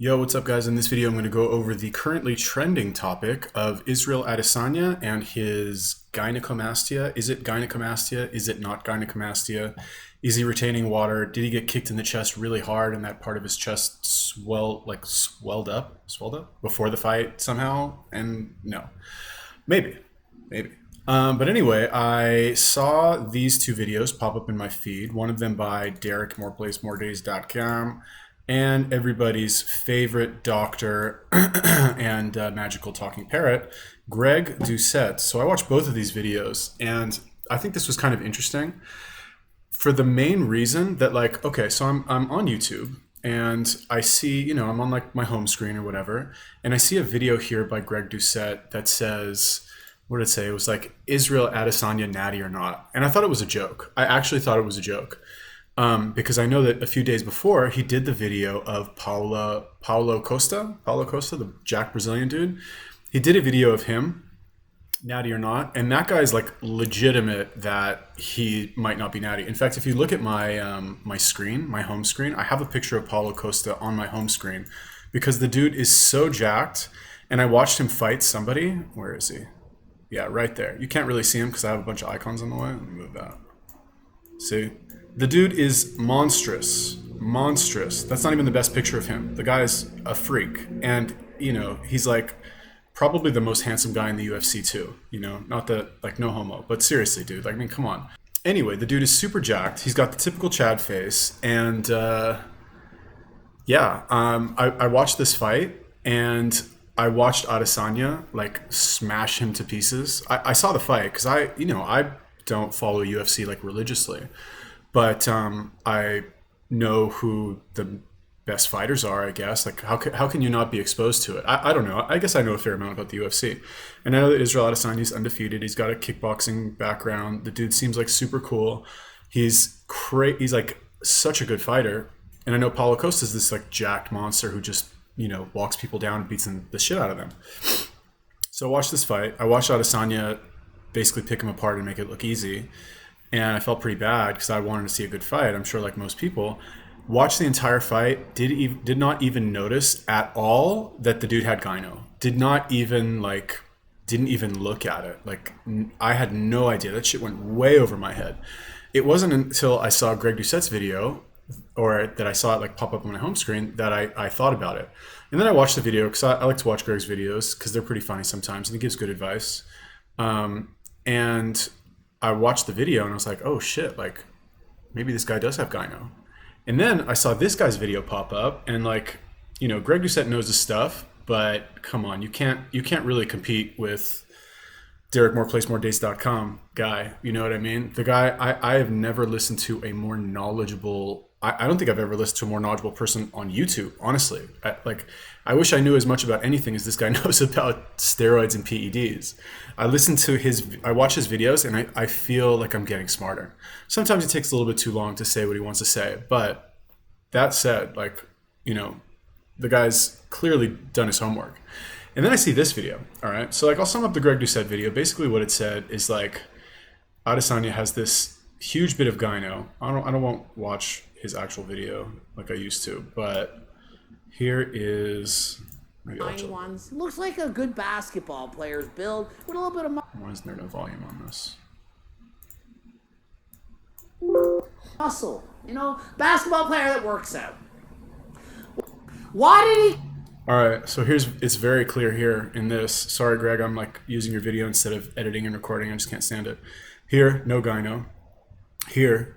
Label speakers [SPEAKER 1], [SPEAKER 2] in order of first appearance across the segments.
[SPEAKER 1] Yo, what's up guys? In this video I'm going to go over the currently trending topic of Israel Adesanya and his gynecomastia. Is it gynecomastia? Is it not gynecomastia? Is he retaining water? Did he get kicked in the chest really hard and that part of his chest swelled up before the fight somehow? And no. Maybe. But anyway, I saw these two videos pop up in my feed. One of them by Derek, moreplacemoredays.com, and everybody's favorite doctor and magical talking parrot, Greg Doucette. So I watched both of these videos, and I think this was kind of interesting for the main reason that, like, okay, so I'm on YouTube, and I see, you know, I'm on like my home screen or whatever, and I see a video here by Greg Doucette that says, what did it say? It was like, Israel Adesanya natty or not? And I thought it was a joke. I actually thought it was a joke. Because I know that a few days before he did the video of Paolo Costa, the Jack Brazilian dude. He did a video of him, natty or not, and that guy's like legitimate that he might not be natty. In fact, if you look at my my screen, my home screen, I have a picture of Paolo Costa on my home screen because the dude is so jacked. And I watched him fight somebody. Where is he? Yeah, right there. You can't really see him because I have a bunch of icons on the way. Let me move that. See? The dude is monstrous. That's not even the best picture of him. The guy's a freak. And, you know, he's like probably the most handsome guy in the UFC too. You know, not that, like, no homo. But seriously, dude, like, I mean, come on. Anyway, the dude is super jacked. He's got the typical Chad face. And, I watched this fight and I watched Adesanya, like, smash him to pieces. I saw the fight because I don't follow UFC, like, religiously. But I know who the best fighters are, I guess. Like, how can you not be exposed to it? I don't know. I guess I know a fair amount about the UFC. And I know that Israel Adesanya is undefeated. He's got a kickboxing background. The dude seems like super cool. He's like such a good fighter. And I know Paolo Costa is this like jacked monster who just, you know, walks people down and beats the shit out of them. So I watched this fight. I watched Adesanya basically pick him apart and make it look easy. And I felt pretty bad because I wanted to see a good fight. I'm sure, like most people, watched the entire fight. Did not even notice at all that the dude had gyno. Didn't even look at it. Like, I had no idea. That shit went way over my head. It wasn't until I saw Greg Doucette's video, or that I saw it like pop up on my home screen, that I thought about it. And then I watched the video because I like to watch Greg's videos because they're pretty funny sometimes and he gives good advice. And I watched the video and I was like, oh shit, like maybe this guy does have gyno. And then I saw this guy's video pop up and, like, you know, Greg Doucette knows his stuff, but come on, you can't really compete with Derek moreplacemoredays.com guy. You know what I mean? The guy, I have never listened to a more knowledgeable, I don't think I've ever listened to a more knowledgeable person on YouTube, honestly. I wish I knew as much about anything as this guy knows about steroids and PEDs. I watch his videos and I feel like I'm getting smarter. Sometimes it takes a little bit too long to say what he wants to say. But that said, like, you know, the guy's clearly done his homework. And then I see this video, all right? So, like, I'll sum up the Greg Doucette video. Basically what it said is, like, Adesanya has this huge bit of gyno. I won't watch his actual video like I used to, but here is, maybe I'll
[SPEAKER 2] ones. Looks like a good basketball player's build with a little bit of
[SPEAKER 1] why isn't there no volume on this?
[SPEAKER 2] muscle. You know, basketball player that works out. Why did he?
[SPEAKER 1] All right, so it's very clear here in this. Sorry, Greg, I'm like using your video instead of editing and recording. I just can't stand it. Here, no gyno. Here,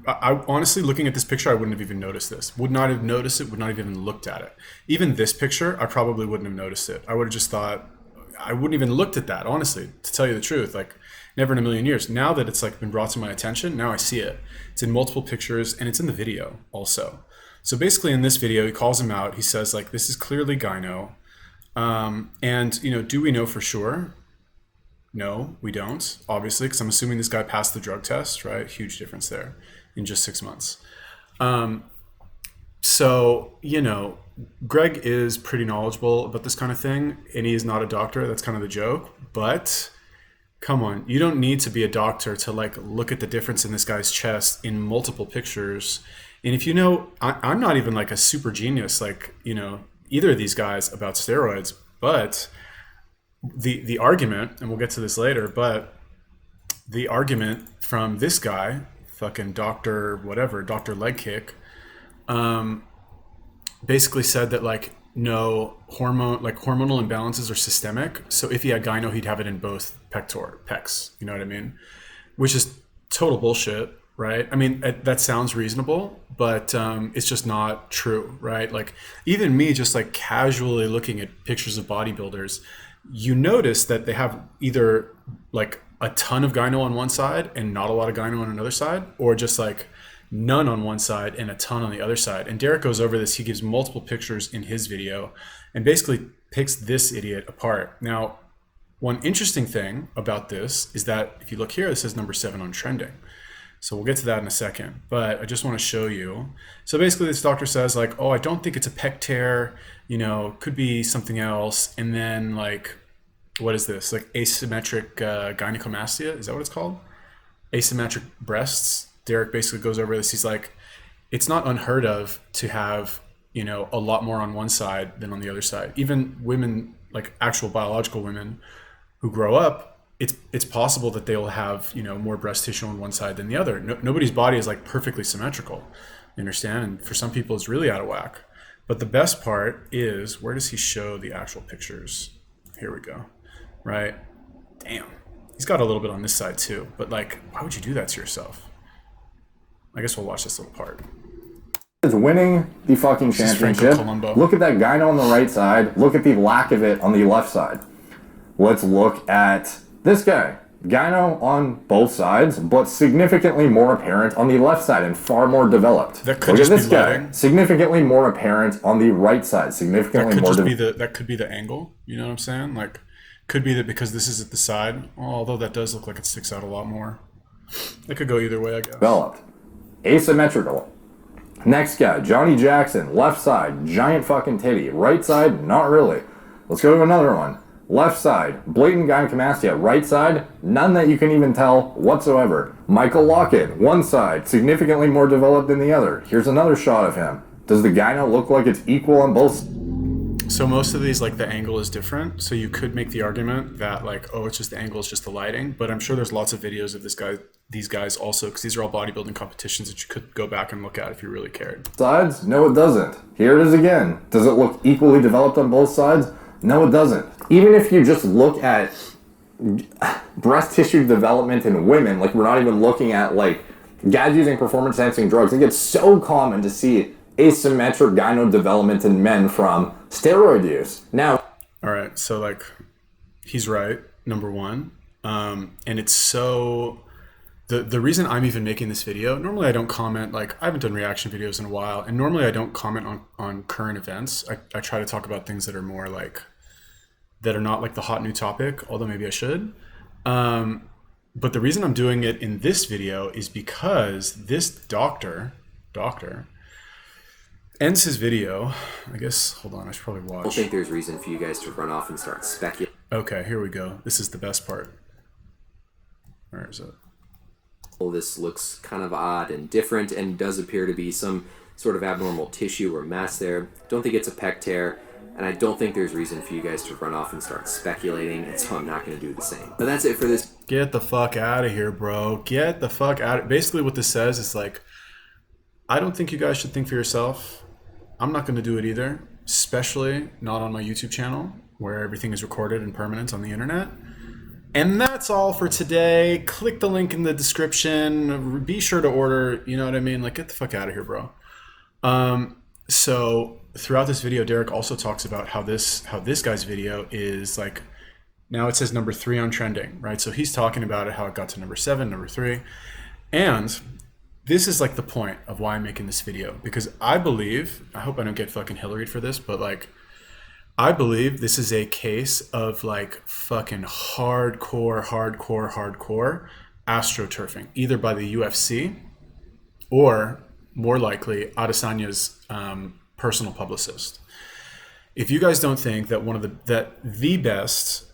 [SPEAKER 1] I honestly, looking at this picture, I wouldn't have even noticed this. Would not have noticed it, would not have even looked at it. Even this picture, I probably wouldn't have noticed it. I would have just thought, I wouldn't even looked at that, honestly, to tell you the truth. Like, never in a million years. Now that it's like been brought to my attention, now I see it. It's in multiple pictures and it's in the video also. So basically in this video, he calls him out. He says, like, this is clearly gyno. And, you know, do we know for sure? No, we don't, obviously, because I'm assuming this guy passed the drug test, right? Huge difference there in just 6 months. So, you know, Greg is pretty knowledgeable about this kind of thing, and he is not a doctor. That's kind of the joke. But come on, you don't need to be a doctor to, like, look at the difference in this guy's chest in multiple pictures And if you know, I'm not even like a super genius, like, you know, either of these guys about steroids, but the argument, and we'll get to this later, but the argument from this guy, fucking Dr. whatever, Dr. Leg Kick, basically said that like no hormonal imbalances are systemic. So if he had gyno, he'd have it in both pecs. You know what I mean? Which is total bullshit, right? I mean, that sounds reasonable, but it's just not true, right? Like even me, just like casually looking at pictures of bodybuilders, you notice that they have either like a ton of gyno on one side and not a lot of gyno on another side, or just like none on one side and a ton on the other side. And Derek goes over this. He gives multiple pictures in his video and basically picks this idiot apart. Now, one interesting thing about this is that if you look here, it says number 7 on trending. So we'll get to that in a second, but I just want to show you. So basically this doctor says like, oh, I don't think it's a pec tear, you know, could be something else. And then like, what is this? Like asymmetric gynecomastia, is that what it's called? Asymmetric breasts. Derek basically goes over this. He's like, it's not unheard of to have, you know, a lot more on one side than on the other side. Even women, like actual biological women who grow up, it's possible that they'll have, you know, more breast tissue on one side than the other. Nobody's body is like perfectly symmetrical, you understand? And for some people it's really out of whack. But the best part is, where does he show the actual pictures? Here we go, right? Damn, he's got a little bit on this side too, but like, why would you do that to yourself? I guess we'll watch this little part.
[SPEAKER 3] Is winning the fucking championship. Look at that gyno on the right side. Look at the lack of it on the left side. Let's look at this guy. Gyno on both sides, but significantly more apparent on the left side and far more developed.
[SPEAKER 1] That could just be lighting.
[SPEAKER 3] Significantly more apparent on the right side. Significantly more
[SPEAKER 1] that could be the angle. You know what I'm saying? Like, could be that because this is at the side. Although that does look like it sticks out a lot more. It could go either way, I guess.
[SPEAKER 3] Developed. Asymmetrical. Next guy, Johnny Jackson, left side, giant fucking titty. Right side, not really. Let's go to another one. Left side, blatant gynecomastia. Right side, none that you can even tell whatsoever. Michael Lockett, one side, significantly more developed than the other. Here's another shot of him. Does the gyno look like it's equal on both sides?
[SPEAKER 1] So most of these, like the angle is different. So you could make the argument that like, oh, it's just the angle, it's just the lighting. But I'm sure there's lots of videos of these guys also, because these are all bodybuilding competitions that you could go back and look at if you really cared.
[SPEAKER 3] Sides? No, it doesn't. Here it is again. Does it look equally developed on both sides? No, it doesn't. Even if you just look at breast tissue development in women, like we're not even looking at like guys using performance enhancing drugs. It gets so common to see asymmetric gyno development in men from steroid use. Now,
[SPEAKER 1] all right, so like he's right, number one, and it's so the reason I'm even making this video. Normally I don't comment, like I haven't done reaction videos in a while, and normally I don't comment on current events. I try to talk about things that are more like that are not like the hot new topic, although maybe I should. But the reason I'm doing it in this video is because this doctor ends his video. I guess, hold on, I should probably watch.
[SPEAKER 4] I don't think there's reason for you guys to run off and start speculating.
[SPEAKER 1] Okay, here we go. This is the best part. Where is it?
[SPEAKER 4] This looks kind of odd and different and does appear to be some sort of abnormal tissue or mass there. Don't think it's a pec tear, and I don't think there's reason for you guys to run off and start speculating, and so I'm not going to do the same. But that's it for this.
[SPEAKER 1] Get the fuck out of here, bro. Get the fuck out. Basically what this says is like, I don't think you guys should think for yourself. I'm not going to do it either, especially not on my YouTube channel where everything is recorded and permanent on the internet. And that's all for today. Click the link in the description. Be sure to order, you know what I mean? Like, get the fuck out of here, bro. So throughout this video, Derek also talks about how this guy's video is like, now it says number 3 on trending, right? So he's talking about it, how it got to number 7, number 3. And this is like the point of why I'm making this video, because I believe, I hope I don't get fucking Hillaried for this, but like, I believe this is a case of like fucking hardcore astroturfing, either by the UFC or more likely Adesanya's personal publicist. If you guys don't think that the best,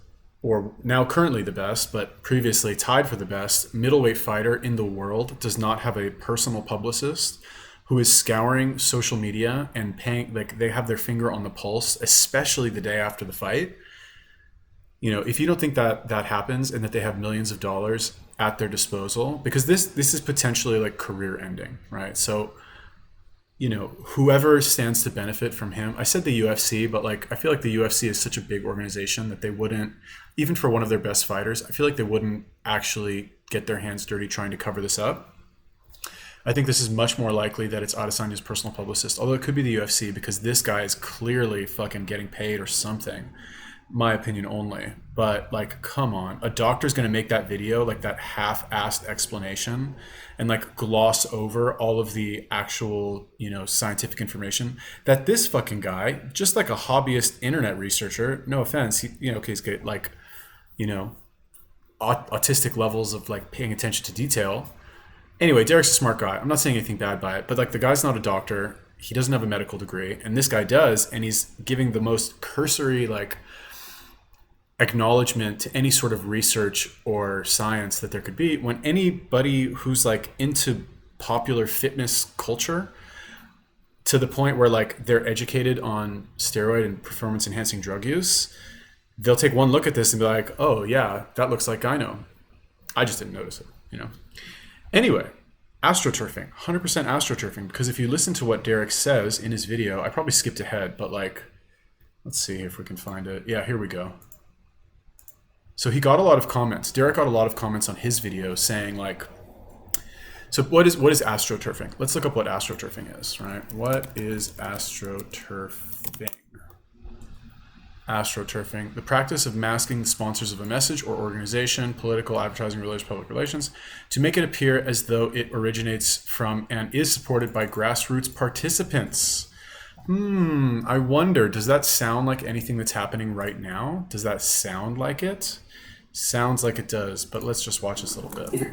[SPEAKER 1] or now currently the best, but previously tied for the best middleweight fighter in the world does not have a personal publicist who is scouring social media and paying, like they have their finger on the pulse, especially the day after the fight. You know, if you don't think that that happens and that they have millions of dollars at their disposal, because this is potentially like career ending, right? So, you know, whoever stands to benefit from him, I said the UFC, but like, I feel like the UFC is such a big organization that they wouldn't, even for one of their best fighters, I feel like they wouldn't actually get their hands dirty trying to cover this up. I think this is much more likely that it's Adesanya's personal publicist, although it could be the UFC because this guy is clearly fucking getting paid or something. My opinion only, but like, come on, a doctor's gonna make that video, like that half-assed explanation, and like gloss over all of the actual, you know, scientific information that this fucking guy, just like a hobbyist internet researcher, no offense, he, you know, okay, he's got like, you know, autistic levels of like paying attention to detail. Anyway, Derek's a smart guy. I'm not saying anything bad by it, but like the guy's not a doctor. He doesn't have a medical degree, and this guy does, and he's giving the most cursory like acknowledgement to any sort of research or science that there could be, when anybody who's like into popular fitness culture to the point where like they're educated on steroid and performance enhancing drug use, they'll take one look at this and be like, oh yeah, that looks like gyno. I just didn't notice it, you know? Anyway, astroturfing, 100% astroturfing, because if you listen to what Derek says in his video, I probably skipped ahead, but like, let's see if we can find it. Yeah, here we go. So he got a lot of comments. Derek got a lot of comments on his video saying like, so what is astroturfing? Let's look up what astroturfing is, right? What is astroturfing? Astroturfing, the practice of masking the sponsors of a message or organization, political, advertising, religious, public relations, to make it appear as though it originates from and is supported by grassroots participants. I wonder, does that sound like anything that's happening right now? Does that sound like it? Sounds like it does, but let's just watch this little bit.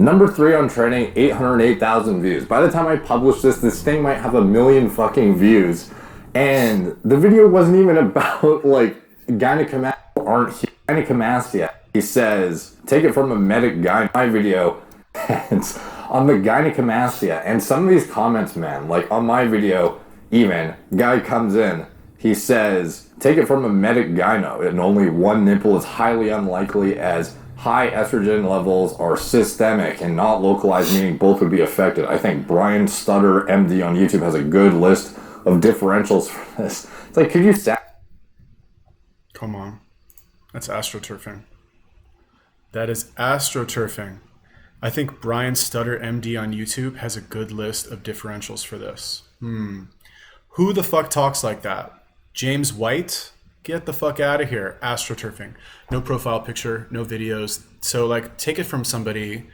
[SPEAKER 3] Number 3 on training, 808,000 views. By the time I publish this thing might have 1 million fucking views. And the video wasn't even about like gynecomastia. He says, take it from a medic guy. My video it's on the gynecomastia. And some of these comments, man, like on my video, even, guy comes in, he says, take it from a medic gyno, and only one nipple is highly unlikely as high estrogen levels are systemic and not localized, meaning both would be affected. I think Brian Stutter, MD on YouTube, has a good list of differentials for this. It's like, could you
[SPEAKER 1] Come on. That's astroturfing. That is astroturfing. I think Brian Stutter, MD on YouTube, has a good list of differentials for this. Who the fuck talks like that? James White? Get the fuck out of here. Astroturfing. No profile picture, no videos. So like, take it from somebody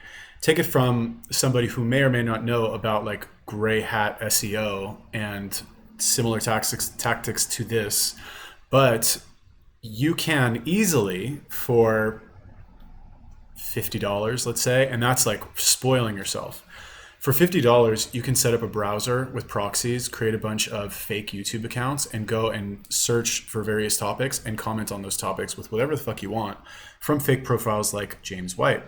[SPEAKER 1] who may or may not know about like gray hat SEO and similar tactics to this. But you can easily, for $50, let's say, and that's like spoiling yourself. For $50, you can set up a browser with proxies, create a bunch of fake YouTube accounts, and go and search for various topics and comment on those topics with whatever the fuck you want from fake profiles like James White.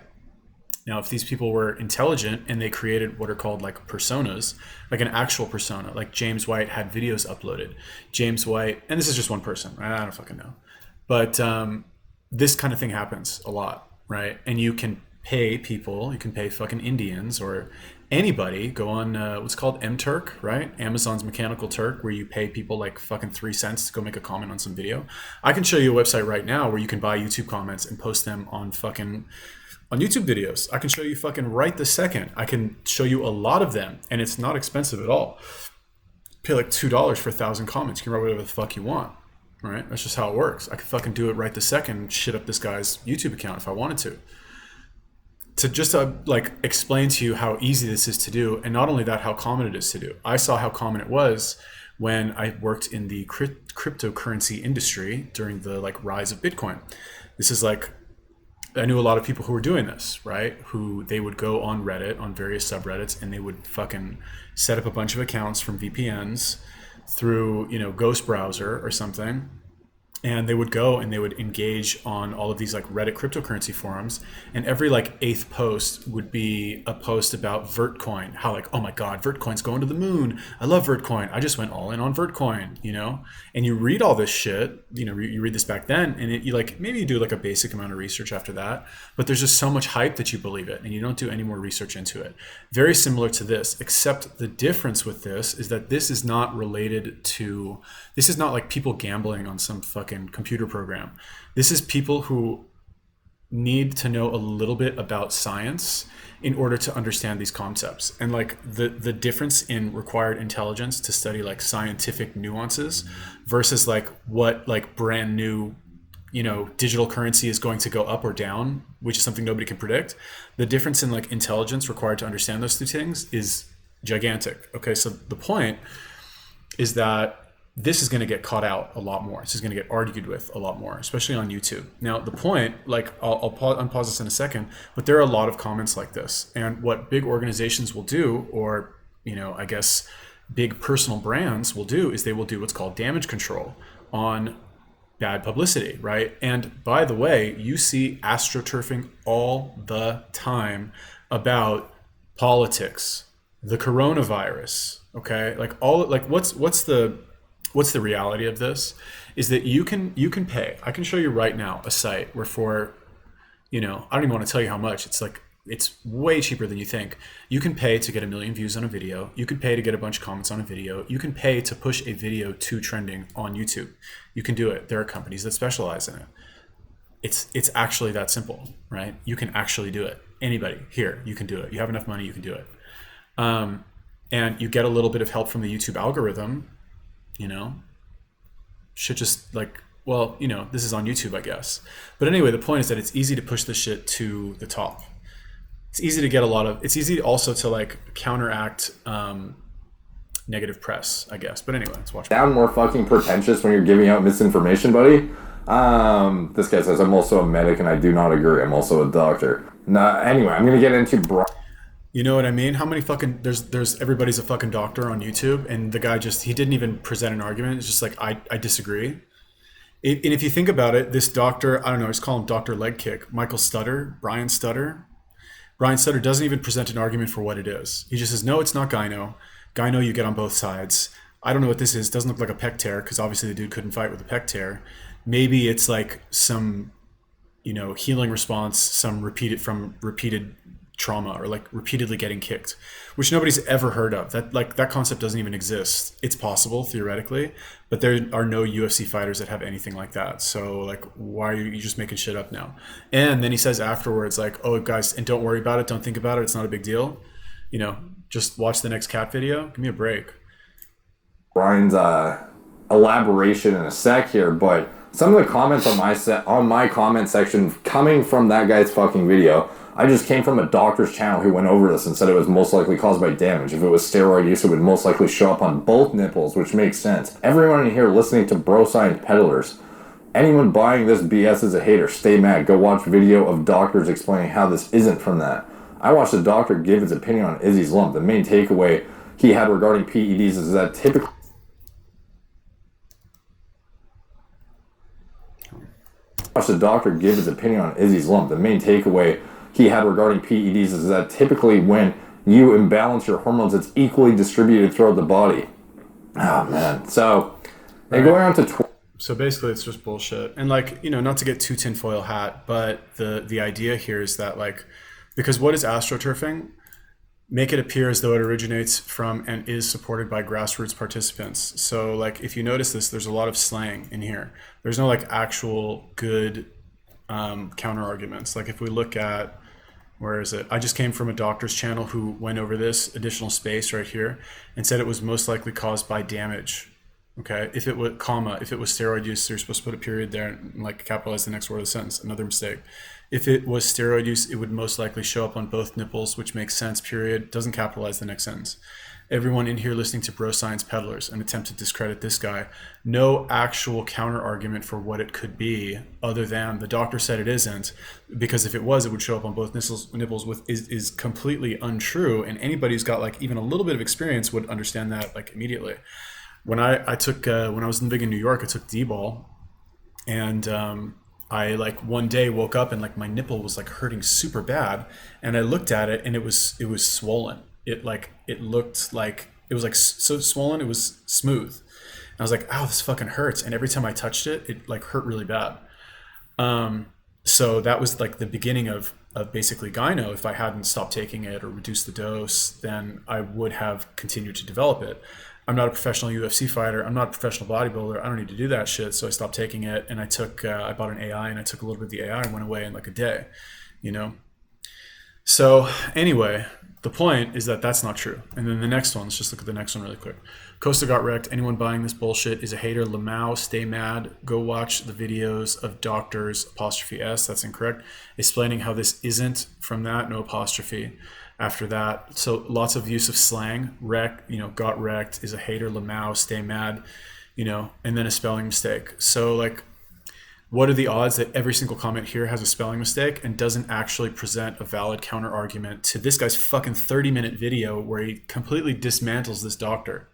[SPEAKER 1] Now, if these people were intelligent and they created what are called like personas, like an actual persona, like James White had videos uploaded. James White, and this is just one person, right? I don't fucking know. But this kind of thing happens a lot, right? And you can pay people, you can pay fucking Indians or anybody, go on what's called MTurk, right? Amazon's Mechanical Turk, where you pay people like fucking 3 cents to go make a comment on some video. I can show you a website right now where you can buy YouTube comments and post them on YouTube videos. I can show you fucking right this second. I can show you a lot of them, and it's not expensive at all. Pay like $2 for 1,000 comments. You can write whatever the fuck you want, right? That's just how it works. I could fucking do it right this second and shit up this guy's YouTube account if I wanted to. To just like explain to you how easy this is to do, and not only that, how common it is to do. I saw how common it was when I worked in the cryptocurrency industry during the like rise of Bitcoin. This is like, I knew a lot of people who were doing this, right? Who they would go on Reddit, on various subreddits, and they would fucking set up a bunch of accounts from VPNs through, you know, Ghost browser or something, and they would go and they would engage on all of these like Reddit cryptocurrency forums, and every like 8th post would be a post about Vertcoin, how like, oh my god, Vertcoin's going to the moon, I love Vertcoin, I just went all in on Vertcoin, you know. And you read all this shit, you know, you read this back then, and you like, maybe you do like a basic amount of research after that, but there's just so much hype that you believe it and you don't do any more research into it. Very similar to this, except the difference with this is that this is not related to, this is not like people gambling on some fucking computer program. This is people who need to know a little bit about science in order to understand these concepts, and like the difference in required intelligence to study like scientific nuances versus like what like brand new, you know, digital currency is going to go up or down, which is something nobody can predict. The difference in like intelligence required to understand those two things is gigantic. Okay, so the point is that this is going to get caught out a lot more. This is going to get argued with a lot more, especially on YouTube. Now, the point, like, I'll unpause this in a second, but there are a lot of comments like this. And what big organizations will do, or, you know, I guess big personal brands will do, is they will do what's called damage control on bad publicity, right? And by the way, you see astroturfing all the time about politics, the coronavirus, okay? Like all, like what's the reality of this is that you can pay. I can show you right now a site where for, you know, I don't even want to tell you how much. It's like, it's way cheaper than you think. You can pay to get 1 million views on a video. You can pay to get a bunch of comments on a video. You can pay to push a video to trending on YouTube. You can do it. There are companies that specialize in it. It's actually that simple, right? You can actually do it. Anybody here, you can do it. You have enough money, you can do it. And you get a little bit of help from the YouTube algorithm. You know, shit just like, well, you know, this is on YouTube, I guess. But anyway, the point is that it's easy to push this shit to the top. It's easy to get it's easy also to like counteract negative press, I guess. But anyway, let's watch.
[SPEAKER 3] Sound more fucking pretentious when you're giving out misinformation, buddy. This guy says, I'm also a medic and I do not agree. I'm also a doctor. Nah, anyway, I'm going to get into
[SPEAKER 1] You know what I mean? How many fucking, there's everybody's a fucking doctor on YouTube, and the guy he didn't even present an argument. It's just like, I disagree. And if you think about it, this doctor, I don't know, let's call him Dr. Leg Kick, Brian Stutter. Brian Stutter doesn't even present an argument for what it is. He just says, no, it's not gyno. Gyno you get on both sides. I don't know what this is. It doesn't look like a pec tear, because obviously the dude couldn't fight with a pec tear. Maybe it's like some, you know, healing response, some repeated trauma, or like repeatedly getting kicked, which nobody's ever heard of. That concept doesn't even exist. It's possible theoretically, but there are no UFC fighters that have anything like that. So like, why are you just making shit up now? And then he says afterwards, like, oh guys, and don't worry about it, don't think about it, it's not a big deal. You know, just watch the next cat video. Give me a break.
[SPEAKER 3] Brian's elaboration in a sec here, but some of the comments on my comment section coming from that guy's fucking video. I just came from a doctor's channel who went over this and said it was most likely caused by damage. If it was steroid use, it would most likely show up on both nipples, which makes sense. Everyone in here listening to bro science peddlers, anyone buying this BS is a hater. Stay mad. Go watch video of doctors explaining how this isn't from that. I watched a doctor give his opinion on Izzy's lump. The main takeaway he had regarding PEDs is that typically watched the doctor give his opinion on Izzy's lump. The main takeaway he had regarding PEDs is that typically when you imbalance your hormones, it's equally distributed throughout the body. Oh man. So, and going on to
[SPEAKER 1] so basically it's just bullshit. And like, you know, not to get too tinfoil hat, but the idea here is that like, because what is astroturfing? Make it appear as though it originates from and is supported by grassroots participants. So like, if you notice this, there's a lot of slang in here. There's no like actual good counter arguments. Like if we look at, where is it? I just came from a doctor's channel who went over this additional space right here and said it was most likely caused by damage. Okay, if it was steroid use, you're supposed to put a period there and like capitalize the next word of the sentence. Another mistake. If it was steroid use, it would most likely show up on both nipples, which makes sense, period. Doesn't capitalize the next sentence. Everyone in here listening to bro science peddlers and attempt to discredit this guy. No actual counter argument for what it could be other than the doctor said it isn't, because if it was, it would show up on both nipples is completely untrue. And anybody who's got like even a little bit of experience would understand that like immediately. When I was living in New York, I took D-ball, And I like one day woke up and like my nipple was like hurting super bad, and I looked at it and it was swollen. It looked like it was like so swollen. It was smooth. And I was like, ow, this fucking hurts. And every time I touched it, it like hurt really bad. So that was like the beginning of basically gyno. If I hadn't stopped taking it or reduced the dose, then I would have continued to develop it. I'm not a professional UFC fighter. I'm not a professional bodybuilder. I don't need to do that shit. So I stopped taking it, and I bought an AI, and I took a little bit of the AI and went away in like a day, you know? So anyway, the point is that that's not true. And then the next one, let's just look at the next one really quick. Costa got wrecked. Anyone buying this bullshit is a hater. Lamau, stay mad. Go watch the videos of doctors, apostrophe S, that's incorrect, explaining how this isn't from that, no apostrophe. After that, so lots of use of slang. Wreck, you know, got wrecked, is a hater. Lamau, stay mad, you know, and then a spelling mistake. So like, what are the odds that every single comment here has a spelling mistake and doesn't actually present a valid counter argument to this guy's fucking 30-minute video where he completely dismantles this doctor?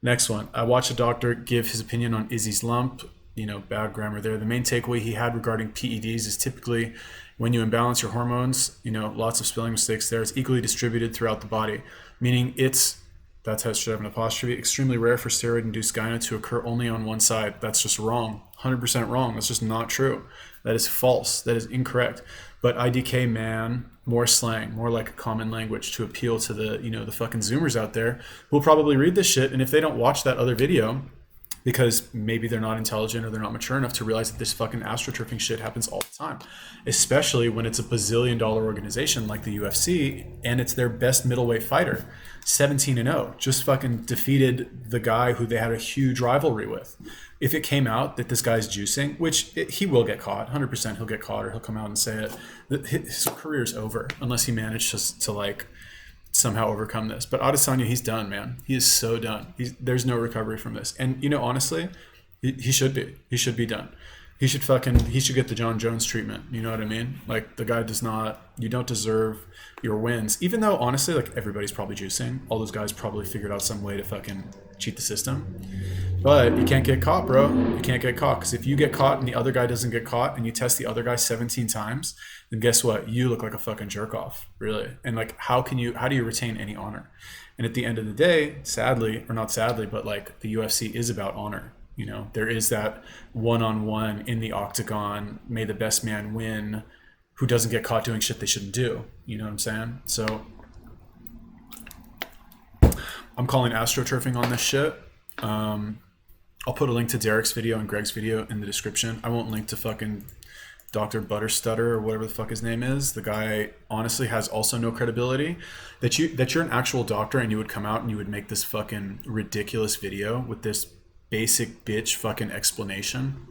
[SPEAKER 1] Next one. I watched a doctor give his opinion on Izzy's lump. You know, bad grammar there. The main takeaway he had regarding PEDs is typically when you imbalance your hormones, you know, lots of spelling mistakes there. It's equally distributed throughout the body, meaning that's how it should have an apostrophe, extremely rare for steroid-induced gyno to occur only on one side. That's just wrong. 100% wrong. That's just not true. That is false. That is incorrect. But IDK, man, more slang, more like a common language to appeal to the, you know, the fucking Zoomers out there who will probably read this shit. And if they don't watch that other video, because maybe they're not intelligent or they're not mature enough to realize that this fucking astroturfing shit happens all the time, especially when it's a bazillion-dollar organization like the UFC and it's their best middleweight fighter, 17-0, just fucking defeated the guy who they had a huge rivalry with. If it came out that this guy's juicing, which he will get caught, 100% he'll get caught, or he'll come out and say it, his career's over unless he manages to like somehow overcome this. But Adesanya, he's done, man. He is so done. There's no recovery from this. And you know, honestly, he should be. He should be done. He should get the John Jones treatment. You know what I mean? Like, the guy you don't deserve your wins. Even though, honestly, like, everybody's probably juicing. All those guys probably figured out some way to fucking cheat the system. But you can't get caught, bro. You can't get caught. Because if you get caught and the other guy doesn't get caught and you test the other guy 17 times, then guess what? You look like a fucking jerk off, really. And like, how do you retain any honor? And at the end of the day, sadly, or not sadly, but like, the UFC is about honor. You know, there is that one-on-one in the octagon, may the best man win, who doesn't get caught doing shit they shouldn't do. You know what I'm saying? So I'm calling astroturfing on this shit. I'll put a link to Derek's video and Greg's video in the description. I won't link to fucking Dr. Stutter or whatever the fuck his name is. The guy honestly has also no credibility. That you're an actual doctor and you would come out and you would make this fucking ridiculous video with this basic bitch fucking explanation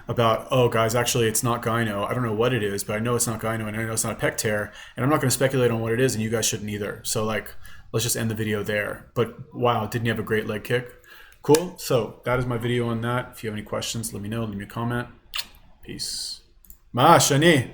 [SPEAKER 1] about, oh guys, actually it's not gyno. I don't know what it is, but I know it's not gyno and I know it's not a pec tear, and I'm not going to speculate on what it is, and you guys shouldn't either. So like, let's just end the video there. But wow, didn't you have a great leg kick? Cool. So that is my video on that. If you have any questions, let me know. Leave me a comment. Peace. Ma shani.